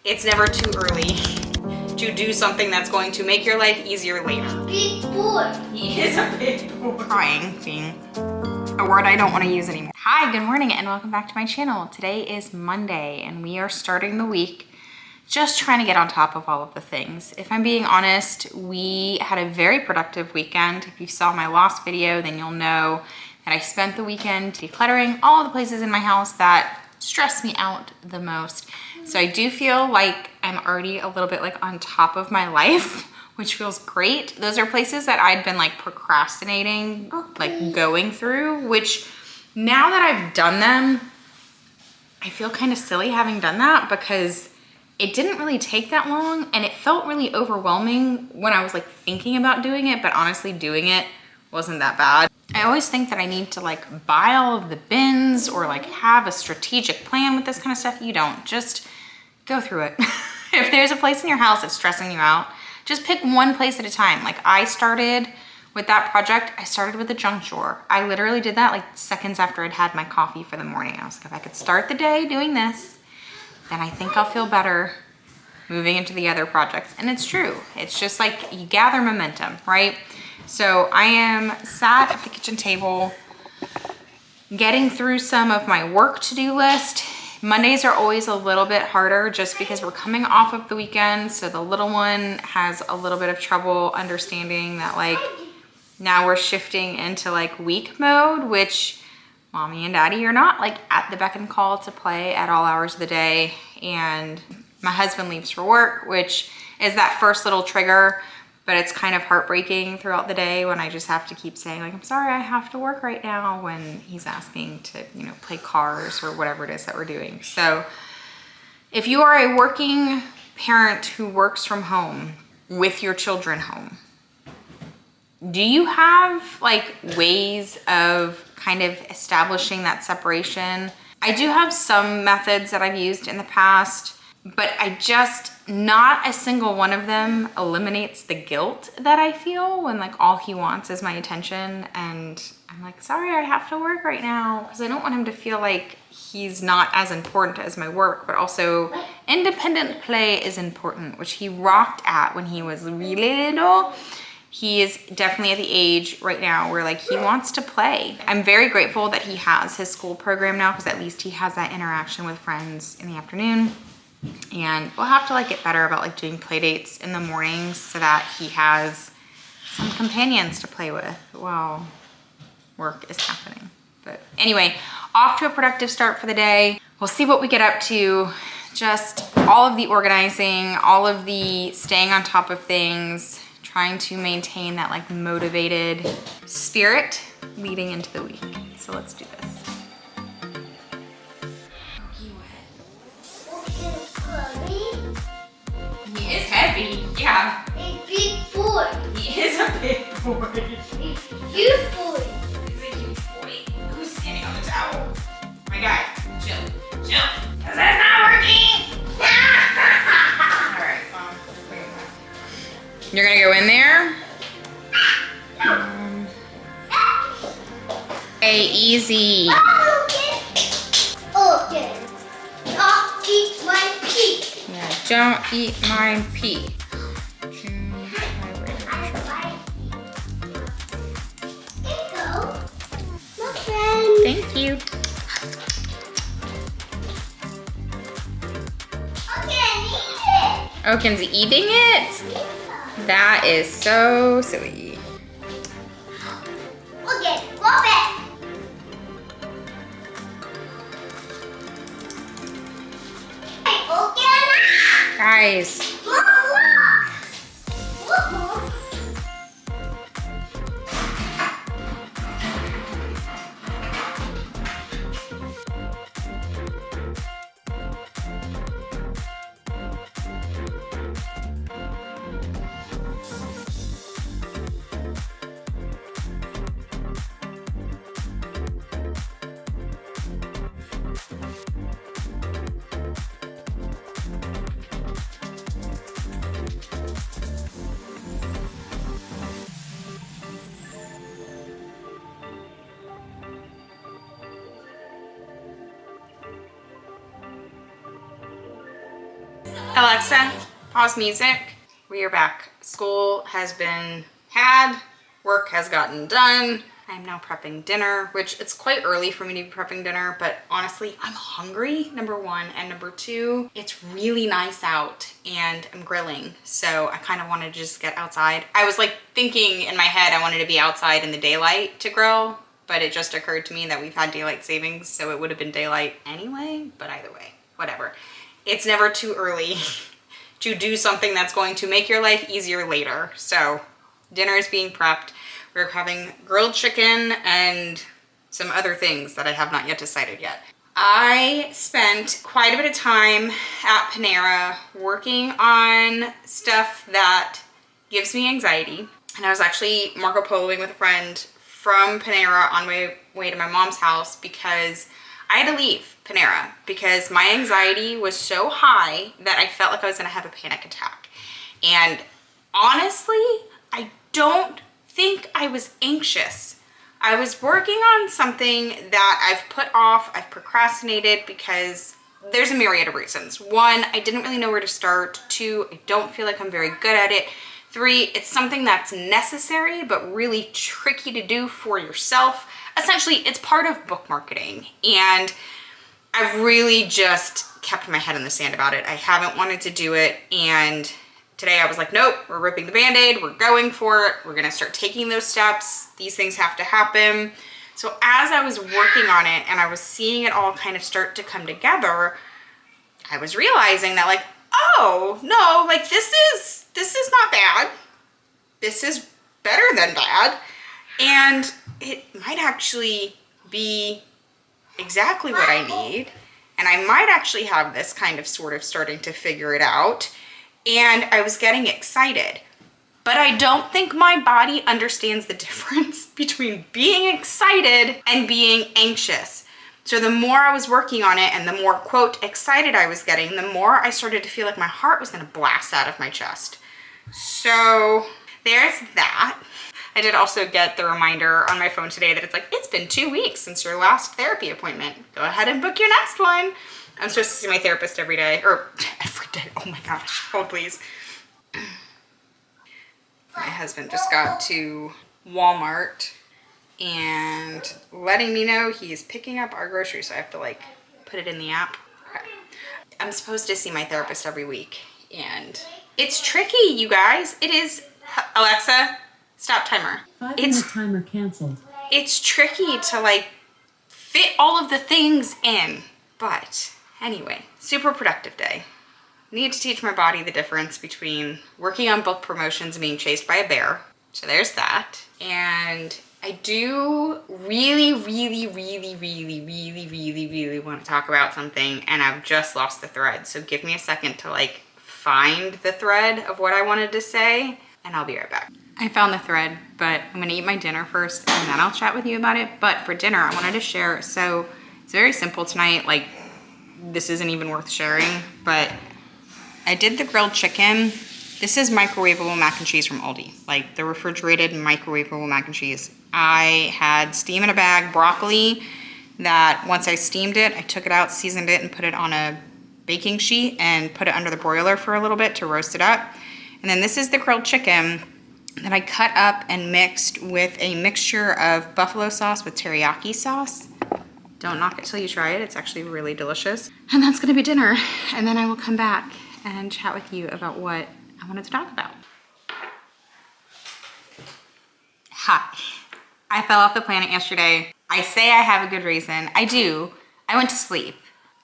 it's never too early to do something that's going to make your life easier later. Big boy. He is a big boy. Crying being a word I don't want to use anymore. Hi, good morning and welcome back to my channel. Today is Monday and we are starting the week just trying to get on top of all of the things. If I'm being honest, we had a very productive weekend. If you saw my last video, then you'll know that I spent the weekend decluttering all of the places in my house that stress me out the most. So I do feel like I'm already a little bit like on top of my life, which feels great. Those are places that I'd been like procrastinating, like going through, which now that I've done them, I feel kind of silly having done that because it didn't really take that long and it felt really overwhelming when I was like thinking about doing it, but honestly doing it wasn't that bad. I always think that I need to like buy all of the bins or like have a strategic plan with this kind of stuff. You don't, just go through it. If there's a place in your house that's stressing you out, just pick one place at a time. Like I started with that project, I started with the junk drawer. I literally did that like seconds after I'd had my coffee for the morning. I was like, if I could start the day doing this, then I think I'll feel better moving into the other projects. And it's true. It's just like you gather momentum, right? So I am sat at the kitchen table getting through some of my work to-do list. Mondays are always a little bit harder just because we're coming off of the weekend. So the little one has a little bit of trouble understanding that like now we're shifting into like week mode, which mommy and daddy are not like at the beck and call to play at all hours of the day. And my husband leaves for work, which is that first little trigger, but it's kind of heartbreaking throughout the day when I just have to keep saying like, I'm sorry, I have to work right now when he's asking to, you know, play cars or whatever it is that we're doing. So if you are a working parent who works from home with your children home, do you have like ways of kind of establishing that separation? I do have some methods that I've used in the past, but not a single one of them eliminates the guilt that I feel when like all he wants is my attention. And I'm like, sorry, I have to work right now. Because I don't want him to feel like he's not as important as my work, but also independent play is important, which he rocked at when he was really little. He is definitely at the age right now where like he wants to play. I'm very grateful that he has his school program now because at least he has that interaction with friends in the afternoon. And we'll have to like get better about like doing play dates in the mornings so that he has some companions to play with while work is happening. But anyway, off to a productive start for the day. We'll see what we get up to. Just all of the organizing, all of the staying on top of things, trying to maintain that like motivated spirit leading into the week. So let's do this. He is heavy, yeah. A big boy. He is a big boy. A cute boy. He's a huge boy. Who's standing on the towel? My guy, chill, because that's not working. All right, you're gonna go in there? Hey, easy. Okay. Don't eat my pee. Yeah, don't eat my pee. Thank you. Oaken's eating it? That is so silly. Okay, go back. Hey, Oaken. Guys. Alexa, pause music. We are back. School has been had, work has gotten done. I'm now prepping dinner, which it's quite early for me to be prepping dinner, but honestly, I'm hungry, number one, and number two, it's really nice out and I'm grilling. So I kind of wanted to just get outside. I was like thinking in my head, I wanted to be outside in the daylight to grill, but it just occurred to me that we've had daylight savings, so it would have been daylight anyway, but either way, whatever. It's never too early to do something that's going to make your life easier later. So dinner is being prepped. We're having grilled chicken and some other things that I have not yet decided yet. I spent quite a bit of time at Panera working on stuff that gives me anxiety. And I was actually Marco Poloing with a friend from Panera on my way to my mom's house because I had to leave Panera because my anxiety was so high that I felt like I was gonna have a panic attack. And honestly, I don't think I was anxious. I was working on something that I've put off, I've procrastinated because there's a myriad of reasons. One, I didn't really know where to start. Two, I don't feel like I'm very good at it. Three, it's something that's necessary but really tricky to do for yourself. Essentially, it's part of book marketing, and I've really just kept my head in the sand about it. I haven't wanted to do it, and today I was like, nope, we're ripping the Band-Aid, we're going for it, we're gonna start taking those steps, these things have to happen. So as I was working on it and I was seeing it all kind of start to come together, I was realizing that like, oh, no, like this is not bad. This is better than bad. And it might actually be exactly what I need. And I might actually have this kind of sort of starting to figure it out. And I was getting excited. But I don't think my body understands the difference between being excited and being anxious. So the more I was working on it and the more, quote, excited I was getting, the more I started to feel like my heart was gonna blast out of my chest. So there's that. I did also get the reminder on my phone today that it's like, it's been 2 weeks since your last therapy appointment. Go ahead and book your next one. I'm supposed to see my therapist every day, or every day, oh my gosh, hold please. My husband just got to Walmart and letting me know he's picking up our groceries, so I have to like put it in the app. Okay. I'm supposed to see my therapist every week, and it's tricky, you guys. It is. Alexa, stop timer. 5-minute timer canceled. It's tricky to like fit all of the things in, but anyway, super productive day. Need to teach my body the difference between working on book promotions and being chased by a bear. So there's that. And I do really want to talk about something, and I've just lost the thread. So give me a second to like find the thread of what I wanted to say, and I'll be right back. I found the thread, but I'm gonna eat my dinner first and then I'll chat with you about it. But for dinner, I wanted to share, so it's very simple tonight. Like, this isn't even worth sharing, but I did the grilled chicken. This is microwavable mac and cheese from Aldi, like the refrigerated microwavable mac and cheese. I had steam in a bag broccoli that once I steamed it, I took it out, seasoned it, and put it on a baking sheet and put it under the broiler for a little bit to roast it up. And then this is the grilled chicken that I cut up and mixed with a mixture of buffalo sauce with teriyaki sauce. Don't knock it till you try it. It's actually really delicious. And that's gonna be dinner. And then I will come back and chat with you about what I wanted to talk about. Hi. I fell off the planet yesterday. I say I have a good reason. I do. I went to sleep.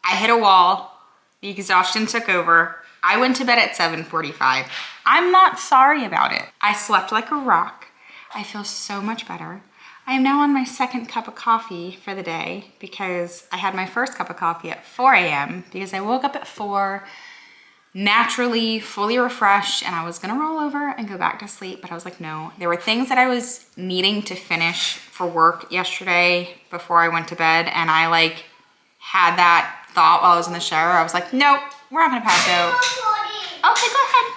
I hit a wall. The exhaustion took over. I went to bed at 7:45. I'm not sorry about it. I slept like a rock. I feel so much better. I am now on my second cup of coffee for the day because I had my first cup of coffee at 4 a.m. because I woke up at 4, naturally, fully refreshed, and I was gonna roll over and go back to sleep, but I was like, no. There were things that I was needing to finish for work yesterday before I went to bed, and I like had that thought while I was in the shower. I was like, nope, we're not gonna pass go. Okay, go ahead.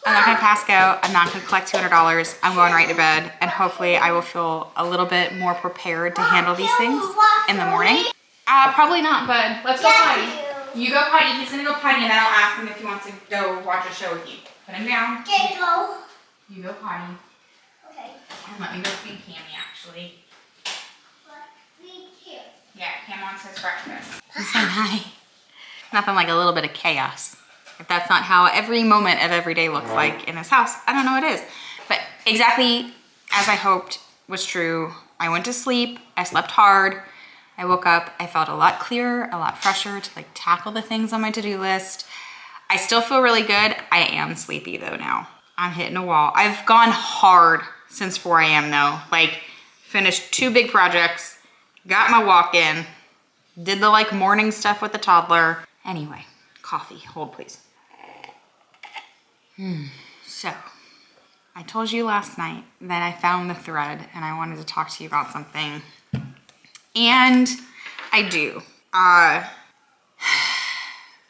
I'm not gonna pass go. I'm not gonna collect $200. I'm going right to bed, and hopefully I will feel a little bit more prepared to handle these things in the morning. Probably not, bud. Let's go potty. You go potty. He's gonna go potty, and then I'll ask him if he wants to go watch a show with you. Put him down. Okay, go. You go potty. Okay. And let me go feed Cammy, actually. Feed here. Yeah, Cam wants his breakfast. He said hi. Nothing like a little bit of chaos. If that's not how every moment of every day looks like in this house, I don't know what it is. But exactly as I hoped was true. I went to sleep. I slept hard. I woke up. I felt a lot clearer, a lot fresher to like tackle the things on my to-do list. I still feel really good. I am sleepy though now. I'm hitting a wall. I've gone hard since 4 a.m. though. Like finished 2 big projects, got my walk in, did the like morning stuff with the toddler. Anyway, coffee, hold please. So, I told you last night that I found the thread and I wanted to talk to you about something. And I do.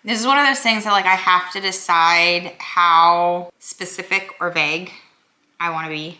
This is one of those things that like I have to decide how specific or vague I want to be.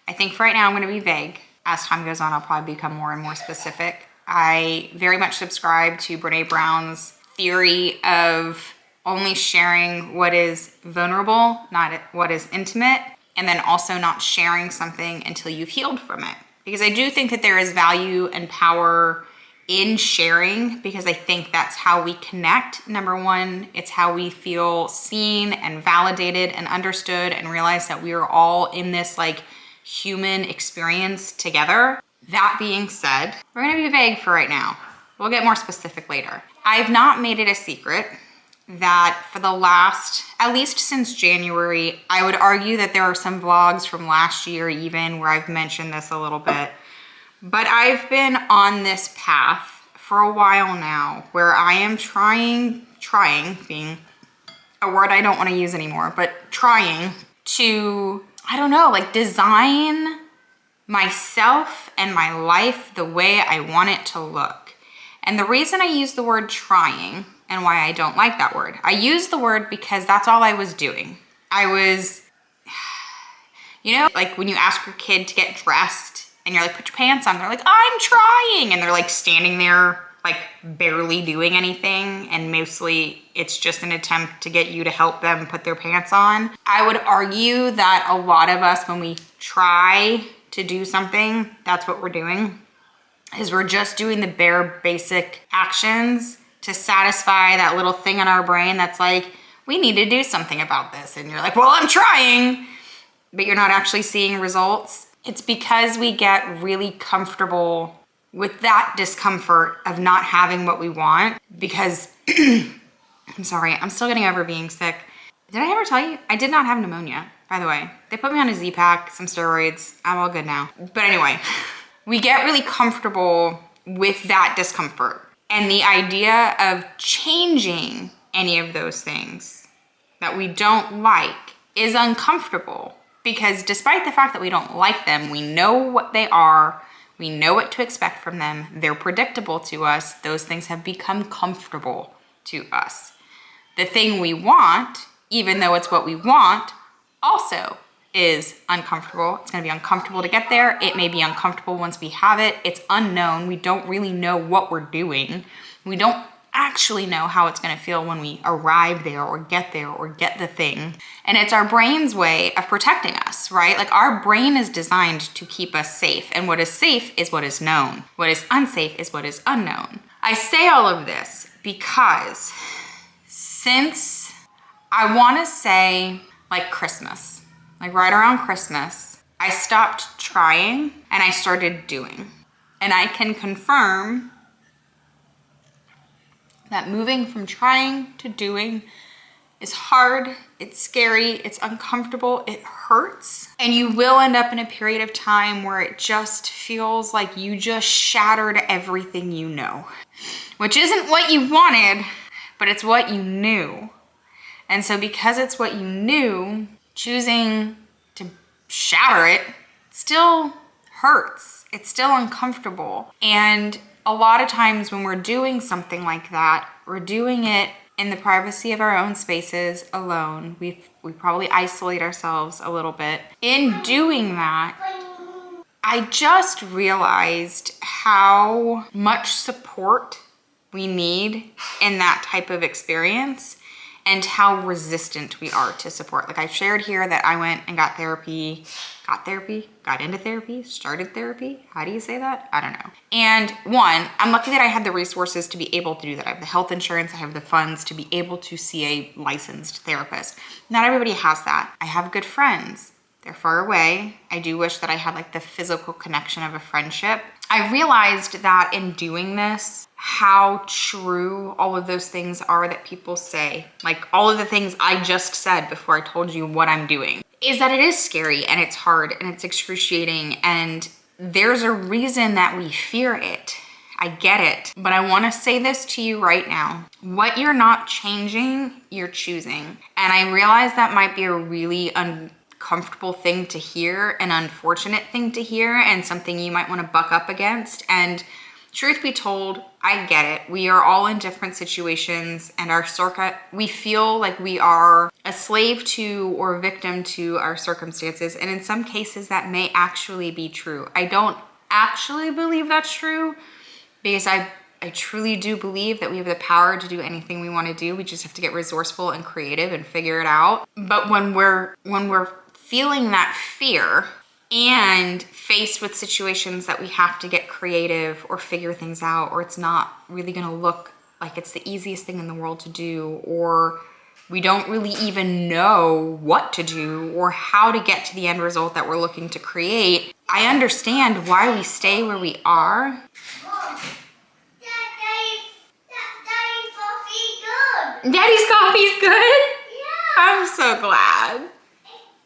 I think for right now I'm going to be vague. As time goes on, I'll probably become more and more specific. I very much subscribe to Brene Brown's theory of only sharing what is vulnerable, not what is intimate, and then also not sharing something until you've healed from it. Because I do think that there is value and power in sharing, because I think that's how we connect. Number one, it's how we feel seen and validated and understood and realize that we are all in this like human experience together. That being said, we're gonna be vague for right now. We'll get more specific later. I've not made it a secret that for the last, at least since January, I would argue that there are some vlogs from last year even where I've mentioned this a little bit, but I've been on this path for a while now where I am trying being a word I don't want to use anymore, but trying to, I don't know, like design myself and my life the way I want it to look. And the reason I use the word trying and why I don't like that word, I use the word because that's all I was doing. I was, you know, like when you ask your kid to get dressed and you're like, put your pants on, they're like, I'm trying. And they're like standing there, like barely doing anything. And mostly it's just an attempt to get you to help them put their pants on. I would argue that a lot of us, when we try to do something, that's what we're doing, is we're just doing the bare basic actions to satisfy that little thing in our brain that's like, we need to do something about this. And you're like, well, I'm trying, but you're not actually seeing results. It's because we get really comfortable with that discomfort of not having what we want because, I'm sorry, I'm still getting over being sick. Did I ever tell you? I did not have pneumonia, by the way. They put me on a Z-Pack, some steroids. I'm all good now. But anyway, we get really comfortable with that discomfort. And the idea of changing any of those things that we don't like is uncomfortable because despite the fact that we don't like them, we know what they are, we know what to expect from them, they're predictable to us, those things have become comfortable to us. The thing we want, even though it's what we want, also is uncomfortable. It's gonna be uncomfortable to get there. It may be uncomfortable once we have it. It's unknown. We don't really know what we're doing. We don't actually know how it's gonna feel when we arrive there or get the thing. And it's our brain's way of protecting us, right? Like our brain is designed to keep us safe. And what is safe is what is known. What is unsafe is what is unknown. I say all of this because since I wanna say like Christmas, like right around Christmas, I stopped trying and I started doing. And I can confirm that moving from trying to doing is hard, it's scary, it's uncomfortable, it hurts. And you will end up in a period of time where it just feels like you just shattered everything you know, which isn't what you wanted, but it's what you knew. And so because it's what you knew, choosing to shatter it still hurts. It's still uncomfortable. And a lot of times when we're doing something like that, we're doing it in the privacy of our own spaces alone. We probably isolate ourselves a little bit. In doing that, I just realized how much support we we need in that type of experience and how resistant we are to support. Like I shared here that I went and got into therapy, started therapy. How do you say that? I don't know. And one, I'm lucky that I had the resources to be able to do that. I have the health insurance, I have the funds to be able to see a licensed therapist. Not everybody has that. I have good friends. They're far away. I do wish that I had like the physical connection of a friendship. I realized that in doing this, how true all of those things are that people say, like all of the things I just said before I told you what I'm doing, is that it is scary and it's hard and it's excruciating, and there's a reason that we fear it. I get it, but I want to say this to you right now. What you're not changing, you're choosing. And I realize that might be a really uncomfortable thing to hear, an unfortunate thing to hear, and something you might want to buck up against. And truth be told, I get it. We are all in different situations, and we feel like we are a slave to or a victim to our circumstances. And in some cases that may actually be true. I don't actually believe that's true, because I truly do believe that we have the power to do anything we want to do. We just have to get resourceful and creative and figure it out. But when we're feeling that fear and faced with situations that we have to get creative or figure things out, or it's not really going to look like it's the easiest thing in the world to do, or we don't really even know what to do or how to get to the end result that we're looking to create, I understand why we stay where we are. Mom, Daddy's coffee good. Daddy's coffee's good? Yeah. I'm so glad.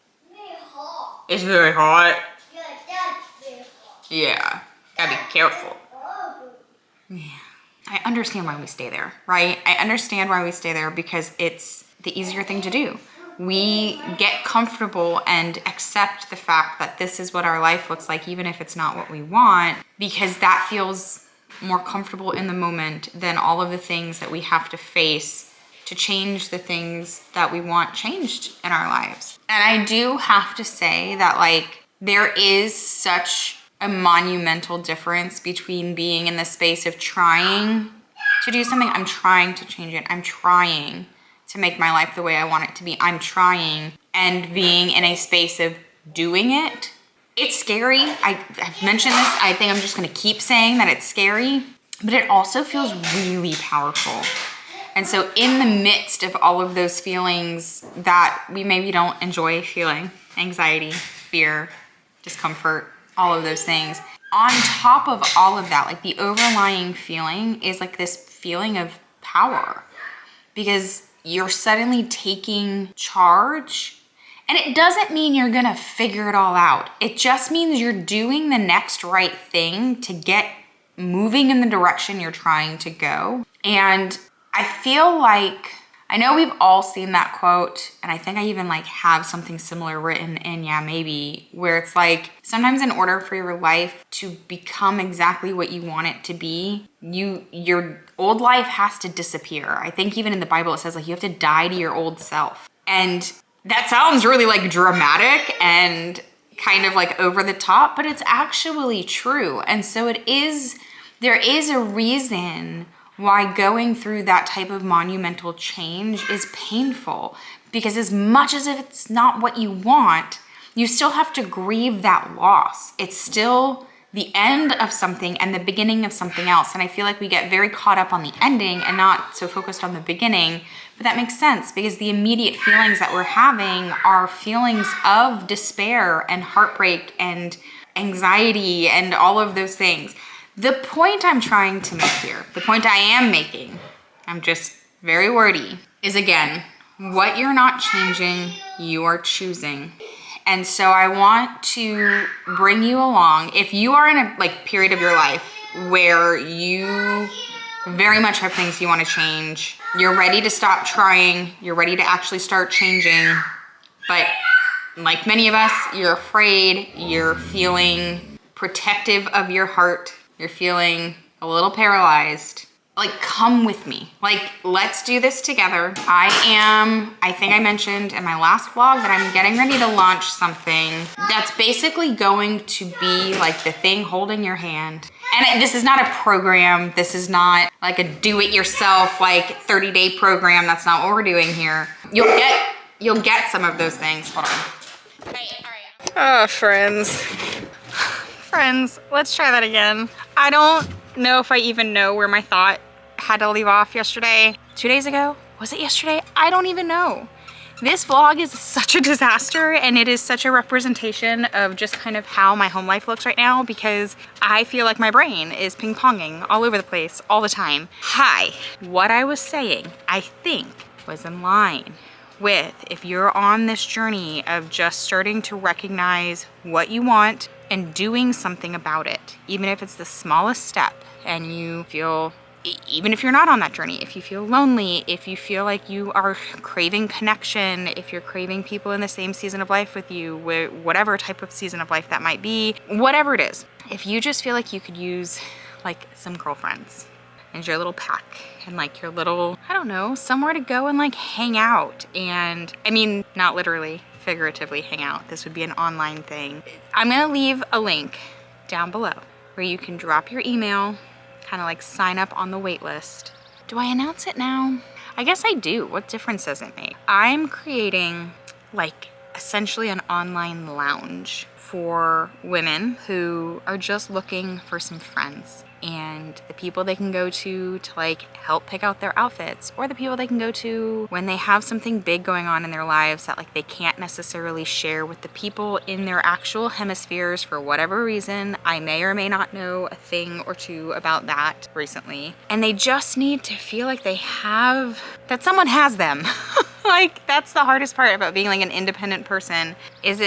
It's very hot. It's very hot. Yeah, that's very hot. Yeah, gotta be careful. Oh. Yeah. I understand why we stay there, right? I understand why we stay there because it's the easier thing to do. We get comfortable and accept the fact that this is what our life looks like, even if it's not what we want, because that feels more comfortable in the moment than all of the things that we have to face to change the things that we want changed in our lives. And I do have to say that like there is such a monumental difference between being in the space of trying to do something. I'm trying to change it. I'm trying to make my life the way I want it to be. I'm trying, and being in a space of doing it. It's scary. I've mentioned this. I think I'm just gonna keep saying that it's scary, but it also feels really powerful. And so in the midst of all of those feelings that we maybe don't enjoy feeling, anxiety, fear, discomfort, all of those things, on top of all of that, like the overlying feeling is like this feeling of power, because you're suddenly taking charge. And it doesn't mean you're gonna figure it all out. It just means you're doing the next right thing to get moving in the direction you're trying to go. And I feel like, I know we've all seen that quote, and I think I even like have something similar written in, yeah, maybe, where it's like, sometimes in order for your life to become exactly what you want it to be, your old life has to disappear. I think even in the Bible, it says like you have to die to your old self. And that sounds really like dramatic and kind of like over the top, but it's actually true. And so there is a reason why going through that type of monumental change is painful, because as much as if it's not what you want, you still have to grieve that loss. It's still the end of something and the beginning of something else. And I feel like we get very caught up on the ending and not so focused on the beginning, but that makes sense because the immediate feelings that we're having are feelings of despair and heartbreak and anxiety and all of those things. The point I'm trying to make here, the point I am making, I'm just very wordy, is again, what you're not changing, you are choosing. And so I want to bring you along. If you are in a like period of your life where you very much have things you want to change, you're ready to stop trying, you're ready to actually start changing, but like many of us, you're afraid, you're feeling protective of your heart, you're feeling a little paralyzed, like, come with me. Like, let's do this together. I think I mentioned in my last vlog that I'm getting ready to launch something that's basically going to be like the thing holding your hand. And this is not a program. This is not like a do-it-yourself, like 30-day program. That's not what we're doing here. You'll get some of those things. Hold on. All right. Oh, friends. Friends, let's try that again. I don't know if I even know where my thought had to leave off yesterday. 2 days ago? Was it yesterday? I don't even know. This vlog is such a disaster, and it is such a representation of just kind of how my home life looks right now, because I feel like my brain is ping-ponging all over the place all the time. Hi, what I was saying, I think, was in line with if you're on this journey of just starting to recognize what you want and doing something about it, even if it's the smallest step, and you feel, even if you're not on that journey, if you feel lonely, if you feel like you are craving connection, if you're craving people in the same season of life with you, whatever type of season of life that might be, whatever it is, if you just feel like you could use like some girlfriends and your little pack and like your little, I don't know, somewhere to go and like hang out. And I mean, not literally, figuratively hang out. This would be an online thing. I'm gonna leave a link down below where you can drop your email, kind of like sign up on the wait list. Do I announce it now? I guess I do. What difference does it make? I'm creating like essentially an online lounge for women who are just looking for some friends, and the people they can go to like help pick out their outfits, or the people they can go to when they have something big going on in their lives that like they can't necessarily share with the people in their actual hemispheres for whatever reason. I may or may not know a thing or two about that recently, and they just need to feel like they have, that someone has them. Like, that's the hardest part about being like an independent person, is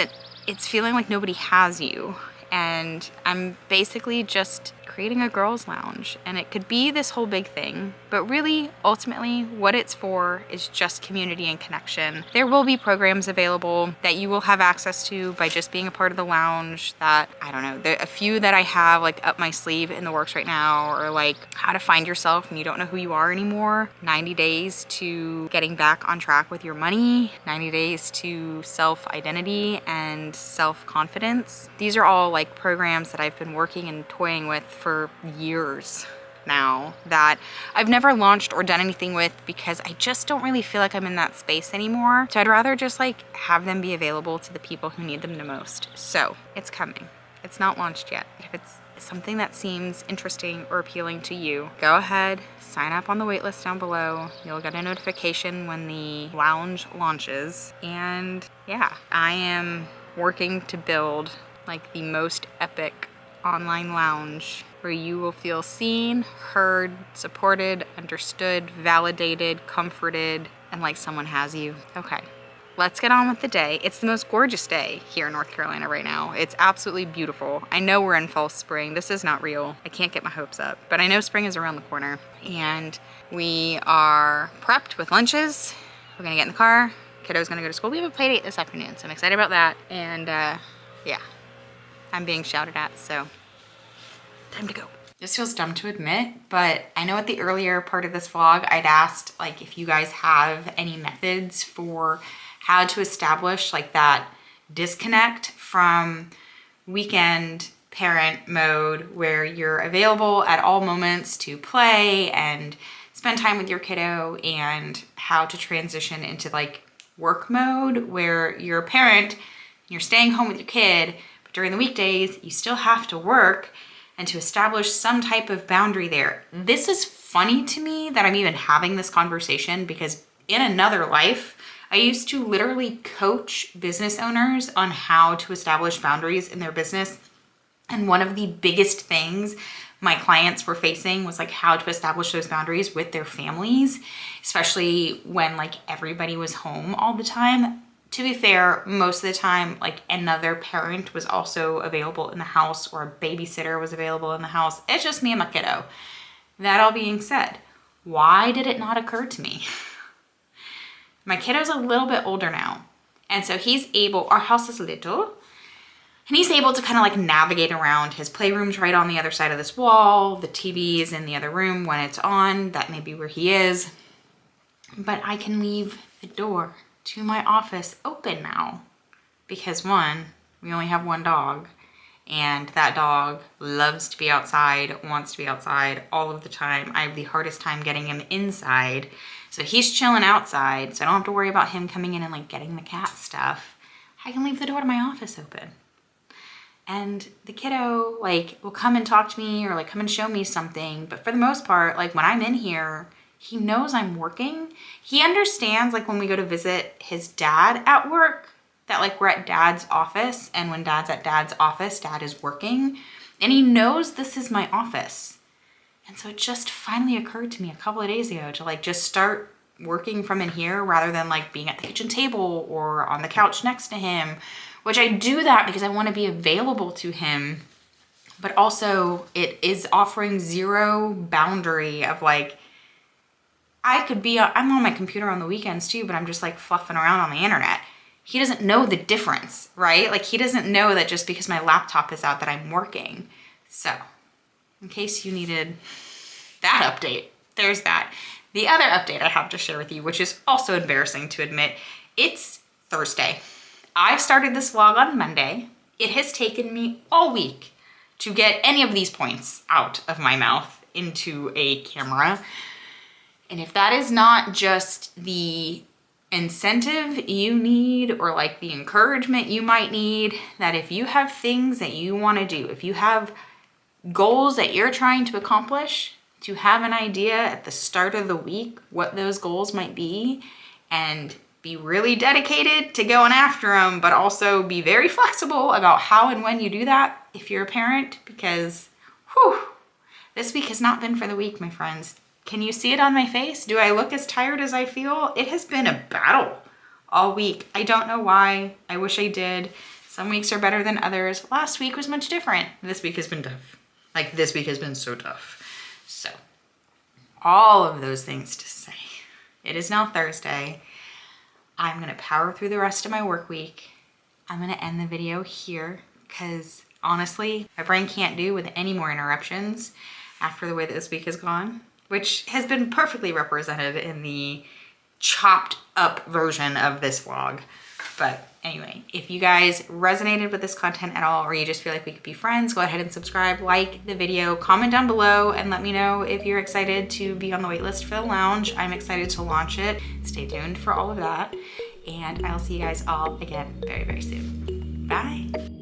it's feeling like nobody has you. And I'm basically just creating a girls lounge, and it could be this whole big thing, but really ultimately what it's for is just community and connection. There will be programs available that you will have access to by just being a part of the lounge that, I don't know, there are a few that I have like up my sleeve in the works right now, or like how to find yourself when you don't know who you are anymore, 90 days to getting back on track with your money, 90 days to self-identity and self-confidence. These are all like programs that I've been working and toying with for years now that I've never launched or done anything with, because I just don't really feel like I'm in that space anymore. So I'd rather just like have them be available to the people who need them the most. So it's coming. It's not launched yet. If it's something that seems interesting or appealing to you, go ahead, sign up on the waitlist down below. You'll get a notification when the lounge launches. And yeah, I am working to build like the most epic online lounge where you will feel seen, heard, supported, understood, validated, comforted, and like someone has you. Okay, let's get on with the day. It's the most gorgeous day here in North Carolina right now. It's absolutely beautiful. I know we're in fall spring. This is not real. I can't get my hopes up, but I know spring is around the corner, and we are prepped with lunches. We're gonna get in the car. Kiddo's gonna go to school. We have a play date this afternoon, so I'm excited about that. And yeah, I'm being shouted at, so time to go. This feels dumb to admit, but I know at the earlier part of this vlog, I'd asked like if you guys have any methods for how to establish like that disconnect from weekend parent mode where you're available at all moments to play and spend time with your kiddo, and how to transition into like work mode where you're a parent, you're staying home with your kid, but during the weekdays you still have to work, and to establish some type of boundary there. This is funny to me that I'm even having this conversation, because in another life, I used to literally coach business owners on how to establish boundaries in their business. And one of the biggest things my clients were facing was like how to establish those boundaries with their families, especially when like everybody was home all the time. To be fair, most of the time, like another parent was also available in the house, or a babysitter was available in the house. It's just me and my kiddo. That all being said, why did it not occur to me? My kiddo's a little bit older now, and so he's able, our house is little, And he's able to kind of like navigate around. His playroom's right on the other side of this wall. The TV is in the other room when it's on. That may be where he is. But I can leave the door to my office open now because one, we only have one dog and that dog loves to be outside, wants to be outside all of the time. I have the hardest time getting him inside. So he's chilling outside. So I don't have to worry about him coming in and like getting the cat stuff. I can leave the door to my office open. And the kiddo like will come and talk to me or like come and show me something. But for the most part, like when I'm in here, he knows I'm working. He understands like when we go to visit his dad at work that like we're at dad's office, and when dad's at dad's office, dad is working, and he knows this is my office. And so it just finally occurred to me a couple of days ago to like just start working from in here rather than like being at the kitchen table or on the couch next to him, which I do that because I want to be available to him, but also it is offering zero boundary of like, I'm on my computer on the weekends too, but I'm just like fluffing around on the internet. He doesn't know the difference, right? Like he doesn't know that just because my laptop is out that I'm working. So in case you needed that update, there's that. The other update I have to share with you, which is also embarrassing to admit, it's Thursday. I started this vlog on Monday. It has taken me all week to get any of these points out of my mouth into a camera. And if that is not just the incentive you need or like the encouragement you might need, that if you have things that you want to do, if you have goals that you're trying to accomplish, to have an idea at the start of the week what those goals might be and be really dedicated to going after them, but also be very flexible about how and when you do that if you're a parent, because whew, this week has not been for the weak, my friends. Can you see it on my face? Do I look as tired as I feel? It has been a battle all week. I don't know why. I wish I did. Some weeks are better than others. Last week was much different. This week has been tough. Like this week has been so tough. So all of those things to say, it is now Thursday. I'm gonna power through the rest of my work week. I'm gonna end the video here because honestly, my brain can't do with any more interruptions after the way that this week has gone, which has been perfectly represented in the chopped up version of this vlog. But anyway, if you guys resonated with this content at all, or you just feel like we could be friends, go ahead and subscribe, like the video, comment down below, and let me know if you're excited to be on the waitlist for the lounge. I'm excited to launch it. Stay tuned for all of that. And I'll see you guys all again very, very soon. Bye.